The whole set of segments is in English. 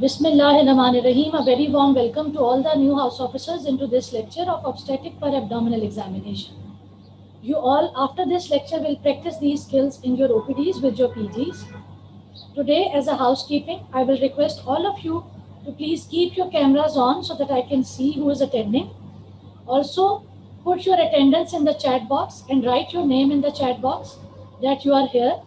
Bismillahirrahmanirrahim. A very warm welcome to all the new house officers into this lecture of obstetric per abdominal examination. You all, after this lecture, will practice these skills in your OPDs with your PGs. Today, as a housekeeping, I will request all of you to please keep your cameras on so that I can see who is attending. Also, put your attendance in the chat box and write your name in the chat box that you are here.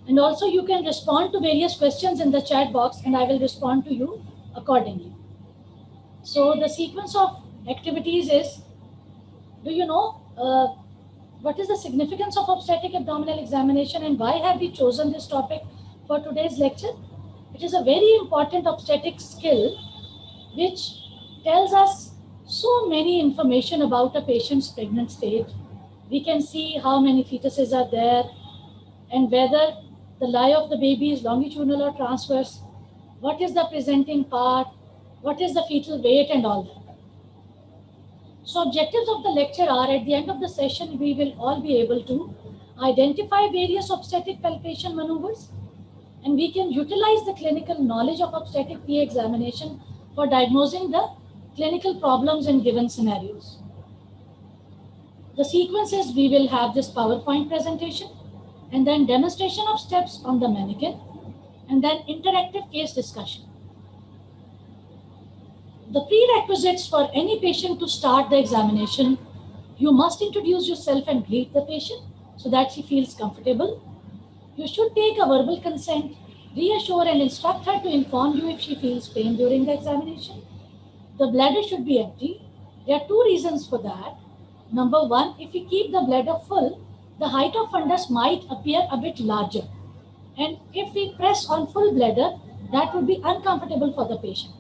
And also you can respond to various questions in the chat box and I will respond to you accordingly. So the sequence of activities is, do you know what is the significance of obstetric abdominal examination and why have we chosen this topic for today's lecture? It is a very important obstetric skill which tells us so many information about a patient's pregnant state. We can see how many fetuses are there and whether the lie of the baby is longitudinal or transverse, what is the presenting part, what is the fetal weight and all that. So objectives of the lecture are, at the end of the session, we will all be able to identify various obstetric palpation maneuvers and we can utilize the clinical knowledge of obstetric PA examination for diagnosing the clinical problems in given scenarios. The sequence is we will have this PowerPoint presentation and then demonstration of steps on the mannequin, and then interactive case discussion. The prerequisites for any patient to start the examination, you must introduce yourself and greet the patient so that she feels comfortable. You should take a verbal consent, reassure and instruct her to inform you if she feels pain during the examination. The bladder should be empty. There are two reasons for that. Number one, if we keep the bladder full, the height of fundus might appear a bit larger. And if we press on full bladder, that would be uncomfortable for the patient.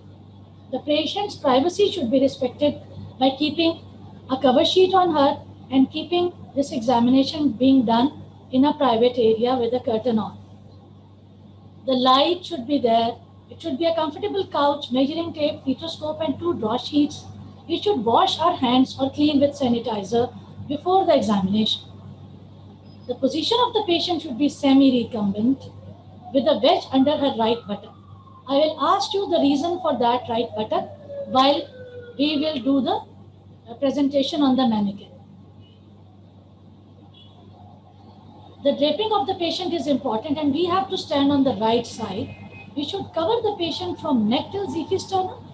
The patient's privacy should be respected by keeping a cover sheet on her and keeping this examination being done in a private area with a curtain on. The light should be there. It should be a comfortable couch, measuring tape, fetoscope and 2 draw sheets. We should wash our hands or clean with sanitizer before the examination. The position of the patient should be semi-recumbent with a wedge under her right buttock. I will ask you the reason for that right buttock while we will do the presentation on the mannequin. The draping of the patient is important and we have to stand on the right side. We should cover the patient from neck till xephisternum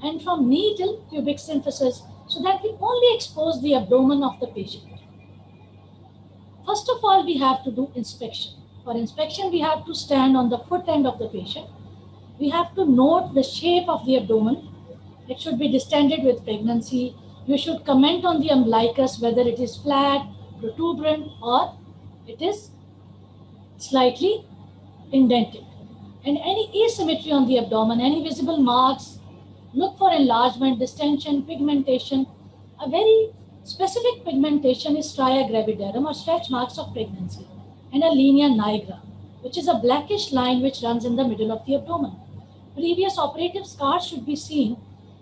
and from knee till pubic symphysis so that we only expose the abdomen of the patient. First of all, we have to do inspection. For inspection, we have to stand on the foot end of the patient. We have to note the shape of the abdomen. It should be distended with pregnancy. You should comment on the umbilicus, whether it is flat, protuberant, or it is slightly indented. And any asymmetry on the abdomen, any visible marks, look for enlargement, distension, pigmentation. A very specific pigmentation is stria gravidarum or stretch marks of pregnancy, and a linea nigra, which is a blackish line which runs in the middle of the abdomen. Previous operative scars should be seen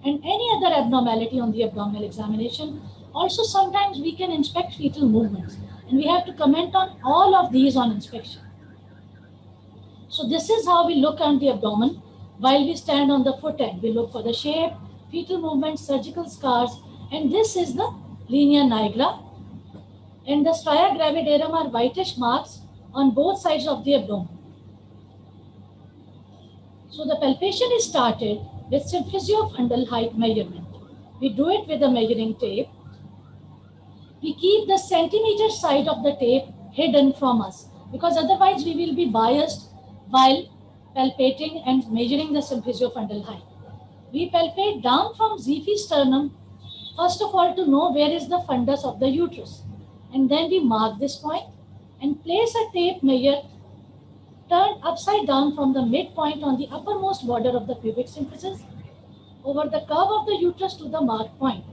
and any other abnormality on the abdominal examination. Also, sometimes we can inspect fetal movements and we have to comment on all of these on inspection. So this is how we look on the abdomen while we stand on the foot end. We look for the shape, fetal movements, surgical scars, and this is the linea nigra, and the stria gravidarum are whitish marks on both sides of the abdomen. So the palpation is started with symphysiofundal height measurement. We do it with a measuring tape. We keep the centimeter side of the tape hidden from us because otherwise we will be biased while palpating and measuring the symphysiofundal height. We palpate down from xephisternum first of all to know where is the fundus of the uterus, and then we mark this point and place a tape measure turned upside down from the midpoint on the uppermost border of the pubic symphysis over the curve of the uterus to the marked point,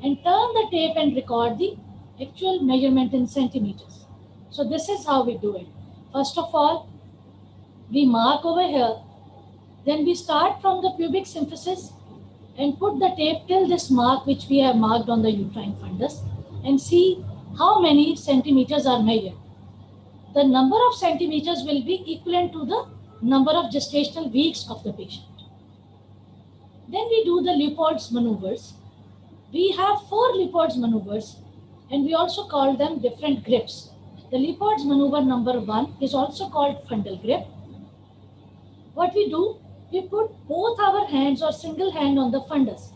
and turn the tape and record the actual measurement in centimeters. So this is how we do it. First of all, we mark over here, then we start from the pubic symphysis and put the tape till this mark which we have marked on the uterine fundus and see how many centimeters are measured. The number of centimeters will be equivalent to the number of gestational weeks of the patient. Then we do the Leopold's maneuvers. We have 4 Leopold's maneuvers, and we also call them different grips. The Leopold's maneuver number 1 is also called fundal grip. What we do, we put both our hands or single hand on the fundus.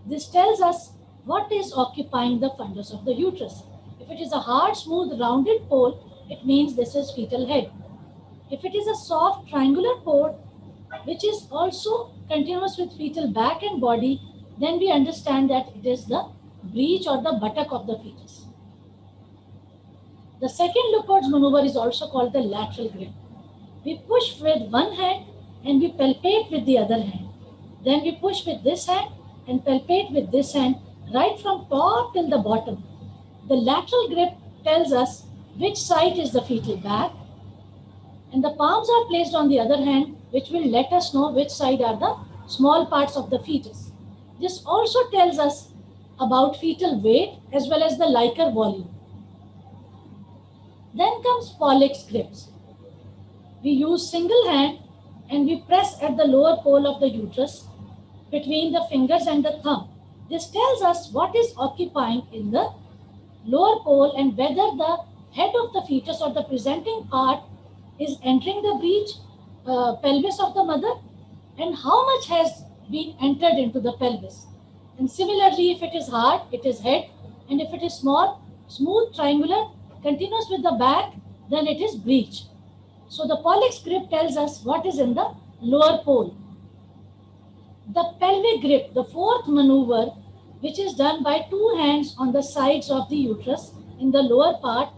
This tells us what is occupying the fundus of the uterus. If it is a hard, smooth, rounded pole, it means this is fetal head. If it is a soft, triangular pole, which is also continuous with fetal back and body, then we understand that it is the breech or the buttock of the fetus. The second Leopold's maneuver is also called the lateral grip. We push with one hand and we palpate with the other hand. Then we push with this hand and palpate with this hand right from top till the bottom. The lateral grip tells us which side is the fetal back, and the palms are placed on the other hand, which will let us know which side are the small parts of the fetus. This also tells us about fetal weight as well as the liquor volume. Then comes Pollux grips. We use single hand and we press at the lower pole of the uterus between the fingers and the thumb. This tells us what is occupying in the lower pole and whether the head of the fetus or the presenting part is entering the breech, pelvis of the mother, and how much has been entered into the pelvis. And similarly, if it is hard, it is head, and if it is small, smooth, triangular, continuous with the back, then it is breech. So the Pollux grip tells us what is in the lower pole. The pelvic grip, the fourth maneuver, which is done by 2 hands on the sides of the uterus in the lower part,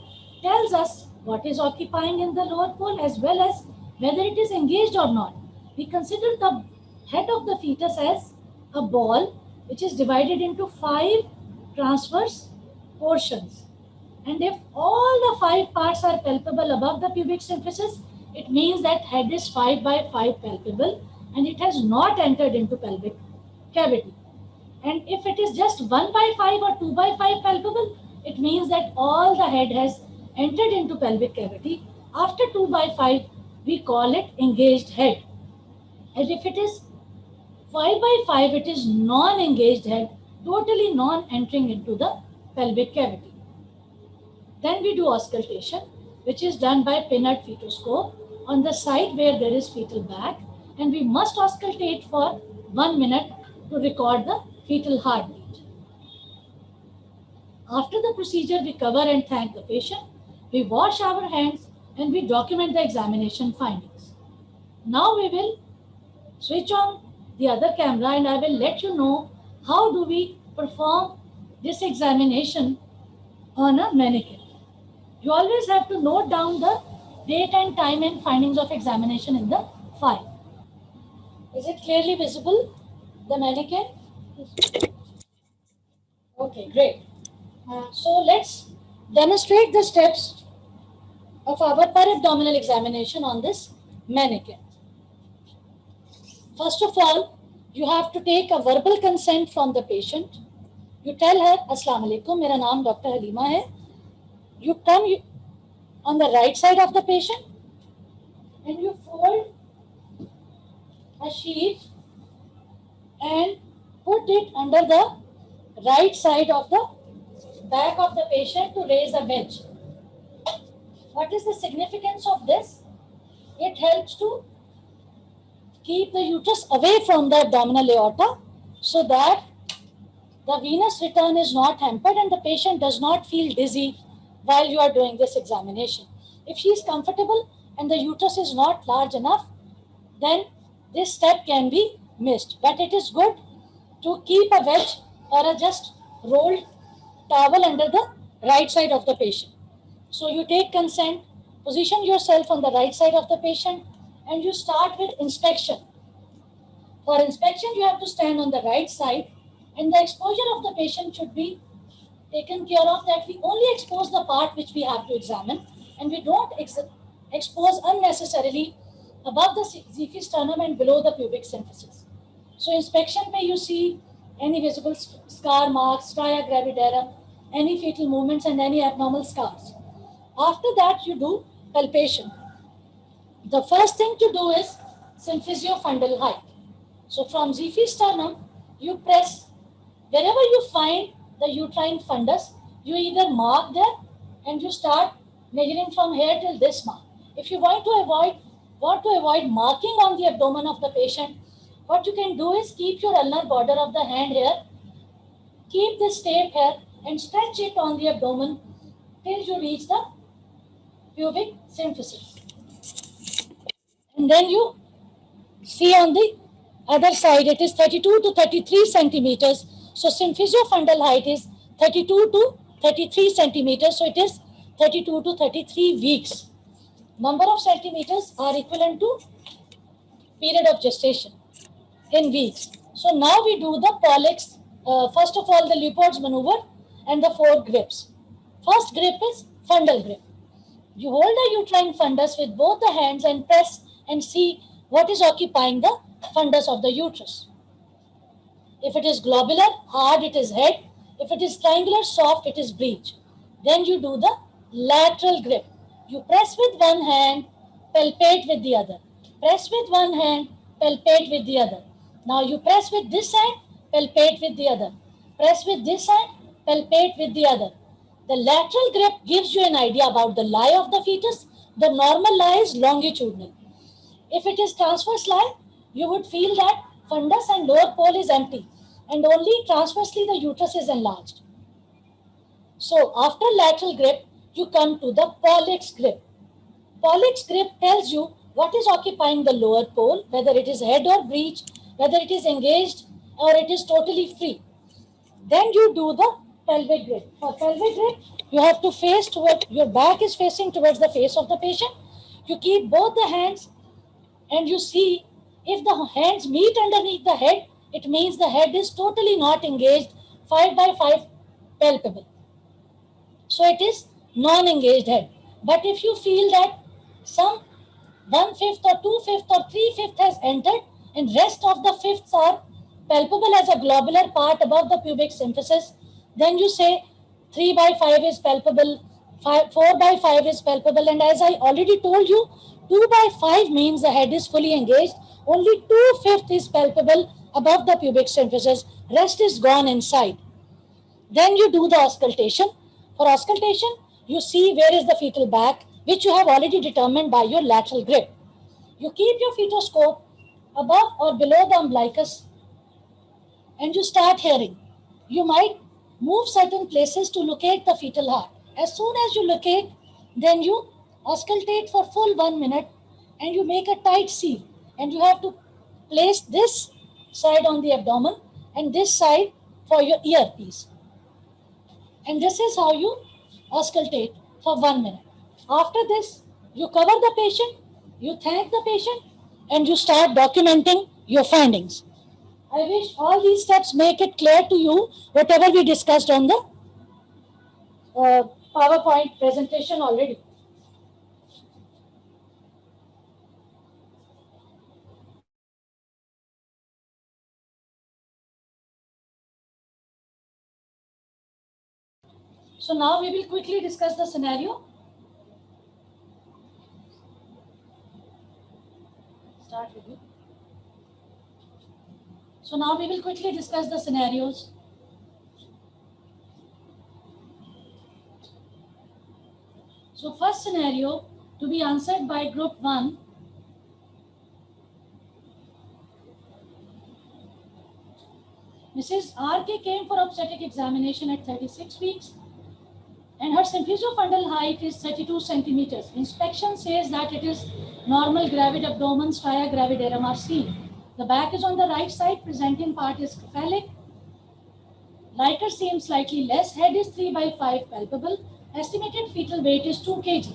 tells us what is occupying in the lower pole as well as whether it is engaged or not. We consider the head of the fetus as a ball which is divided into 5 transverse portions. And if all the 5 parts are palpable above the pubic symphysis, it means that head is 5 by 5 palpable and it has not entered into pelvic cavity. And if it is just 1 by 5 or 2 by 5 palpable, it means that all the head has entered into pelvic cavity. After 2 by 5, we call it engaged head. And if it is 5 by 5, it is non-engaged head, totally non-entering into the pelvic cavity. Then we do auscultation, which is done by Pinard fetoscope on the side where there is fetal back, and we must auscultate for 1 minute to record the fetal heartbeat. After the procedure, we cover and thank the patient. We wash our hands and we document the examination findings. Now we will switch on the other camera and I will let you know how do we perform this examination on a mannequin. You always have to note down the date and time and findings of examination in the file. Is it clearly visible, the mannequin? Okay, great. So let's demonstrate the steps of our per-abdominal examination on this mannequin. First of all, you have to take a verbal consent from the patient. You tell her, Assalamu alaikum, mera naam Dr. Halima hai. You come on the right side of the patient and you fold a sheet and put it under the right side of the back of the patient to raise a wedge. What is the significance of this? It helps to keep the uterus away from the abdominal aorta so that the venous return is not hampered and the patient does not feel dizzy while you are doing this examination. If she is comfortable and the uterus is not large enough, then this step can be missed. But it is good to keep a wedge or a just rolled towel under the right side of the patient. So you take consent, position yourself on the right side of the patient, and you start with inspection. For inspection, you have to stand on the right side, and the exposure of the patient should be taken care of, that we only expose the part which we have to examine, and we don't expose unnecessarily above the xephisternum and below the pubic symphysis. So inspection may you see any visible scar marks, stria gravidarum, any fetal movements and any abnormal scars. After that, you do palpation. the first thing to do is symphysiofundal height. So from Xiphi sternum, you press wherever you find the uterine fundus, you either mark there and you start measuring from here till this mark. If you want to avoid marking on the abdomen of the patient, what you can do is keep your ulnar border of the hand here, keep this tape here and stretch it on the abdomen till you reach the pubic symphysis. And then you see on the other side, it is 32 to 33 centimeters. So symphysiofundal height is 32 to 33 centimeters. So it is 32 to 33 weeks. Number of centimeters are equivalent to period of gestation in weeks. So now we do the Paulick's, first of all, the Leopold's maneuver and the 4 grips. First grip is fundal grip. You hold the uterine fundus with both the hands and press and see what is occupying the fundus of the uterus. If it is globular, hard, it is head. If it is triangular, soft, it is breech. Then you do the lateral grip. You press with one hand, palpate with the other. Press with one hand, palpate with the other. Now you press with this hand, palpate with the other. Press with this hand, palpate with the other. The lateral grip gives you an idea about the lie of the fetus. The normal lie is longitudinal. If it is transverse lie, you would feel that fundus and lower pole is empty and only transversely the uterus is enlarged. So after lateral grip, you come to the Paulick's grip. Paulick's grip tells you what is occupying the lower pole, whether it is head or breech, whether it is engaged or it is totally free. Then you do the pelvic grip. For pelvic grip, you have to face toward, your back is facing towards the face of the patient. You keep both the hands and you see if the hands meet underneath the head, it means the head is totally not engaged, 5 by 5 palpable. So it is non-engaged head. But if you feel that some 1/5 or 2/5 or 3/5 has entered and rest of the fifths are palpable as a globular part above the pubic symphysis, then you say 3 by 5 is palpable, 4 by 5 is palpable, and as I already told you, 2 by 5 means the head is fully engaged, only 2/5 is palpable above the pubic symphysis, rest is gone inside. Then you do the auscultation. For auscultation, you see where is the fetal back, which you have already determined by your lateral grip. You keep your fetoscope above or below the umbilicus and you start hearing. You might move certain places to locate the fetal heart. As soon as you locate, then you auscultate for full 1 minute and you make a tight seal. And you have to place this side on the abdomen and this side for your earpiece. And this is how you auscultate for 1 minute. After this, you cover the patient, you thank the patient, and you start documenting your findings. I wish all these steps make it clear to you, whatever we discussed on the PowerPoint presentation already. So now we will quickly discuss the scenario. Start with you. So now we will quickly discuss the scenarios. So first scenario to be answered by group 1. Mrs. R.K. came for obstetric examination at 36 weeks and her symphysiofundal height is 32 centimeters. Inspection says that it is normal gravid abdomen, stria gravidarum are seen. The back is on the right side, presenting part is cephalic. Lighter seems slightly less, head is 3 by 5 palpable. Estimated fetal weight is 2 kg.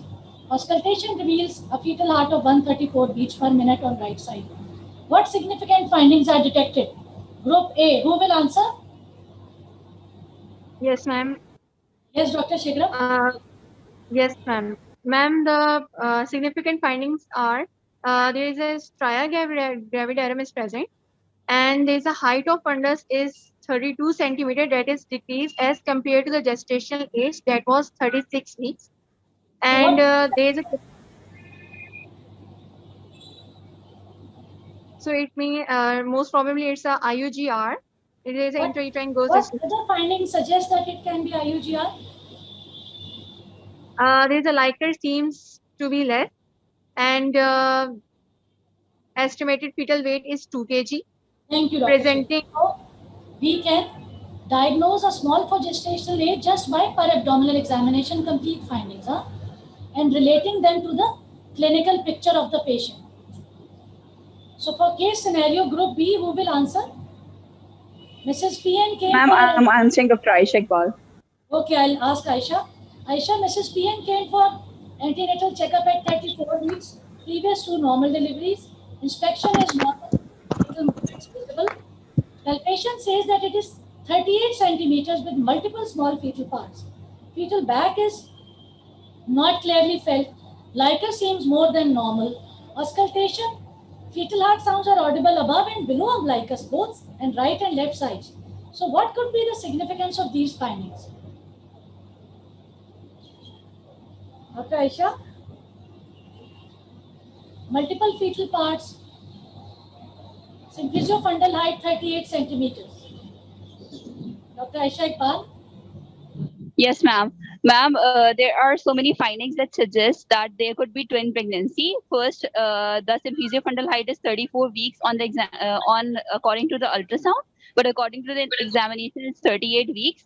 Auscultation reveals a fetal heart of 134 beats per minute on right side. What significant findings are detected? Group A, who will answer? Yes, ma'am. Yes, Dr. Shigra. Yes, ma'am. Ma'am, the significant findings are there is a stria gravidarum is present, and there is a height of fundus is 32 centimeter, that is decreased as compared to the gestational age, that was 36 weeks. And there is a So it means most probably it's a IUGR. It is an intrauterine growth What disease. other findings suggest that it can be IUGR? There is a Likert seems to be less, and estimated fetal weight is 2 kg. Thank you, Dr. Presenting. So we can diagnose a small for gestational age just by per-abdominal examination complete findings, and relating them to the clinical picture of the patient. So for case scenario group B, who will answer? Mrs. PN came Ma'am, for... I'm answering Dr. Aisha Iqbal. Okay, I'll ask Aisha. Aisha, Mrs. PN came for antenatal checkup at 34 weeks, previous to normal deliveries. Inspection is normal, fetal movements visible. Palpation says that it is 38 centimeters with multiple small fetal parts. Fetal back is not clearly felt. Liker seems more than normal. Auscultation, fetal heart sounds are audible above and below umbilicus, both and right and left sides. So what could be the significance of these findings? Dr. Aisha? Multiple fetal parts, symphysiofundal height 38 centimeters. Dr. Aisha Iqbal? Yes, ma'am. Ma'am, there are so many findings that suggest that there could be twin pregnancy. First, the symphysiofundal height is 34 weeks on the according to the ultrasound, but according to the examination, it's 38 weeks.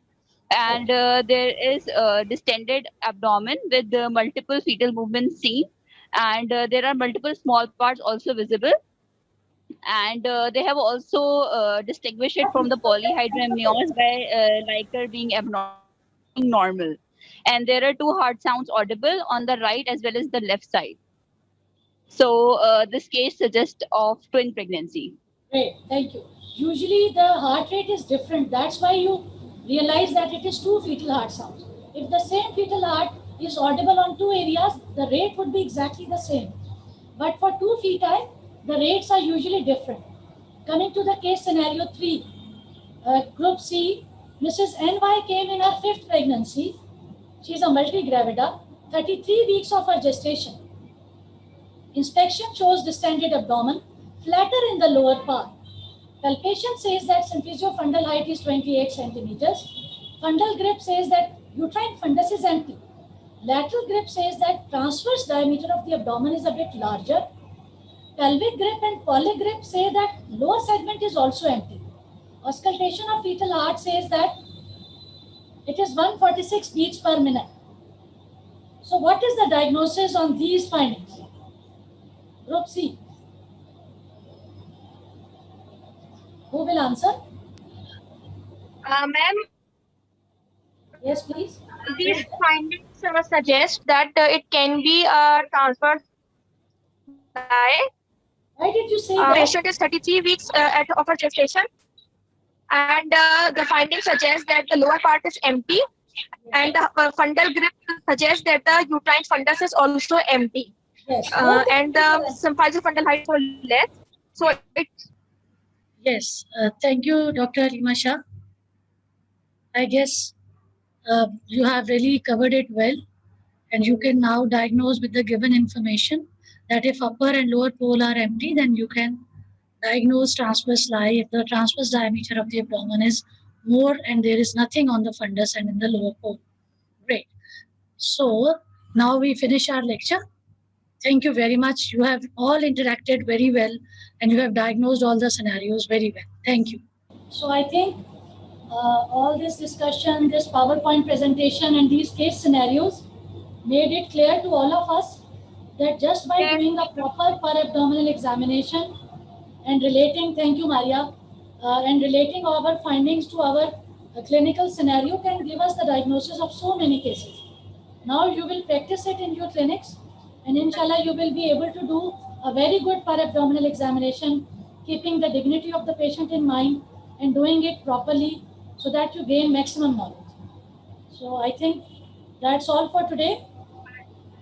And there is distended abdomen with multiple fetal movements seen, and there are multiple small parts also visible. And they have also distinguished it from the polyhydramnios by Liker being abnormal, being normal. And there are two heart sounds audible on the right as well as the left side. So this case suggests of twin pregnancy. Great, thank you. Usually the heart rate is different. That's why you realize that it is two fetal heart sounds. If the same fetal heart is audible on two areas, the rate would be exactly the same. But for two feti, the rates are usually different. Coming to the case scenario 3, group C, Mrs. NY came in her 5th pregnancy. She is a multigravida, 33 weeks of her gestation. Inspection shows distended abdomen, flatter in the lower part. Palpation says that symphysiofundal height is 28 centimeters. Fundal grip says that uterine fundus is empty. Lateral grip says that transverse diameter of the abdomen is a bit larger. Pelvic grip and polygrip say that lower segment is also empty. Auscultation of fetal heart says that it is 146 beats per minute. So what is the diagnosis on these findings? Group C. Who will answer? Ma'am, Yes, please. these findings suggest that it can be a transverse lie. Why did you say that? Patient is 33 weeks of her gestation, and the findings suggest that the lower part is empty, and the fundal grip suggests that the uterine fundus is also empty. Yes. And the symphysiofundal height is less. So it. Yes. Thank you, Dr. Halima Shah. I guess you have really covered it well, and you can now diagnose with the given information that if upper and lower pole are empty, then you can diagnose transverse lie if the transverse diameter of the abdomen is more and there is nothing on the fundus and in the lower pole. Great. So now we finish our lecture. Thank you very much. You have all interacted very well and you have diagnosed all the scenarios very well. Thank you. So I think all this discussion, this PowerPoint presentation and these case scenarios made it clear to all of us that just by doing a proper per-abdominal examination and relating, thank you Maria, and relating our findings to our clinical scenario can give us the diagnosis of so many cases. Now you will practice it in your clinics and inshallah you will be able to do a very good per-abdominal examination, keeping the dignity of the patient in mind and doing it properly so that you gain maximum knowledge. So I think that's all for today.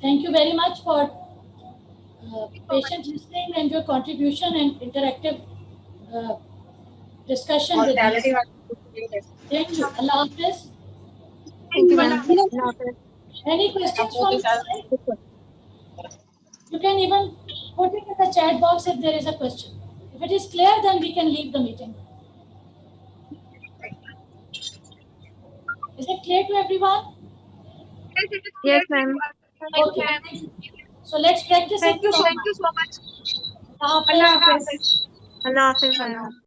Thank you very much for patient listening and your contribution and interactive discussion with us. Thank you. Allah Hafiz. Thank you, ma'am. Any questions from your side? You can even put it in the chat box if there is a question. If it is clear, then we can leave the meeting. Is it clear to everyone? Yes, ma'am. Okay. So let's practice it. Thank you so much. Allah Hafiz. Allah Hafiz, ma'am.